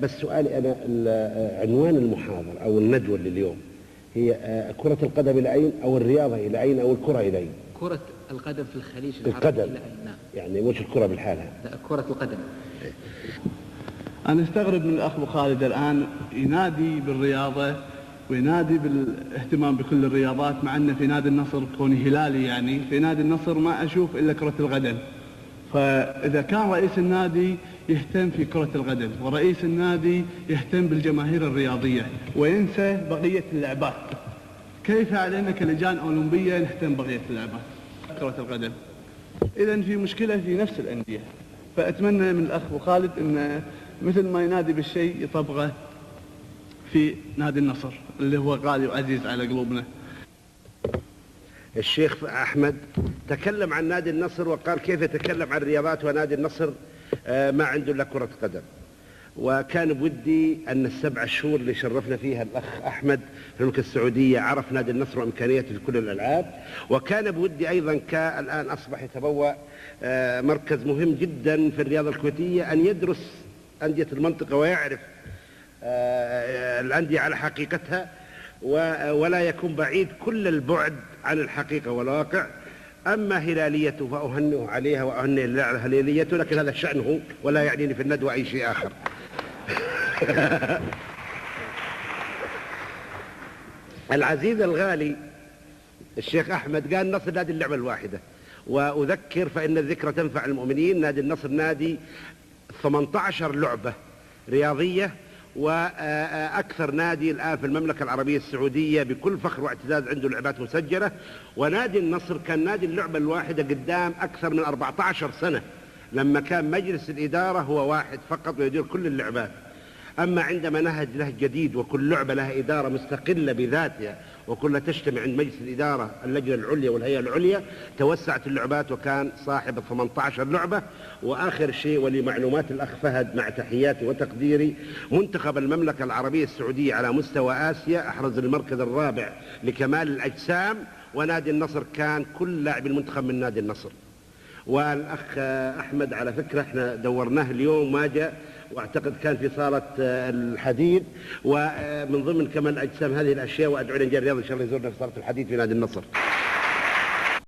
بس سؤالي أنا عنوان المحاضرة أو الندوة اليوم هي كرة القدم إلى أين، أو الرياضة إلى أين، أو الكرة إلى أين؟ كرة القدم في الخليج العربي القدم إلى أين؟ نعم. يعني مش الكرة بالحالة؟ لا، كرة القدم. أنا استغرب من الأخ أبو خالد الآن ينادي بالرياضة وينادي بالاهتمام بكل الرياضات، مع أن في نادي النصر كوني هلالي يعني في نادي النصر ما أشوف إلا كرة القدم. فإذا كان رئيس النادي يهتم في كرة القدم ورئيس النادي يهتم بالجماهير الرياضية وينسى بقية اللعبات، كيف علينا كلجان أولمبية نهتم بقية اللعبات كرة القدم؟ إذن في مشكلة في نفس الأندية. فأتمنى من الأخ أبو خالد أن مثل ما ينادي بالشيء يطبقه في نادي النصر اللي هو غالي وعزيز على قلوبنا. الشيخ أحمد تكلم عن نادي النصر وقال كيف يتكلم عن الرياضات ونادي النصر ما عنده إلا كرة قدم. وكان بودي أن السبع شهور اللي شرفنا فيها الأخ أحمد في المملكة السعودية عرف نادي النصر وإمكانياته في كل الألعاب، وكان بودي أيضا كالآن أصبح يتبوأ مركز مهم جدا في الرياضة الكويتية أن يدرس أندية المنطقة ويعرف الأندية على حقيقتها ولا يكون بعيد كل البعد عن الحقيقة والواقع. أما هلاليته فأهنئه عليها وأهنئ على هلاليته، لكن هذا شأنه ولا يعنيني في الندوة أي شيء آخر. العزيز الغالي الشيخ أحمد قال النصر نادي اللعبة الواحدة، وأذكر فإن الذكرى تنفع المؤمنين. نادي النصر نادي 18 لعبة رياضية، وأكثر نادي الآن في المملكة العربية السعودية بكل فخر واعتزاز عنده لعبات مسجلة. ونادي النصر كان نادي اللعبة الواحدة قدام أكثر من 14 سنة لما كان مجلس الإدارة هو واحد فقط ويدير كل اللعبات. أما عندما نهج له جديد وكل لعبة لها إدارة مستقلة بذاتها وكلها تجتمع عند مجلس الإدارة اللجنة العليا والهيئة العليا، توسعت اللعبات وكان صاحب 18 لعبة. وآخر شيء ولمعلومات الأخ فهد مع تحياتي وتقديري، منتخب المملكة العربية السعودية على مستوى آسيا أحرز المركز الرابع لكمال الأجسام، ونادي النصر كان كل لاعب المنتخب من نادي النصر. والأخ أحمد على فكرة احنا دورناه اليوم ما جاء، واعتقد كان في صالة الحديد، ومن ضمن كمال الأجسام هذه الأشياء. وأدعو لنجار الرياض إن شاء الله يزورنا في صالة الحديد في نادي النصر.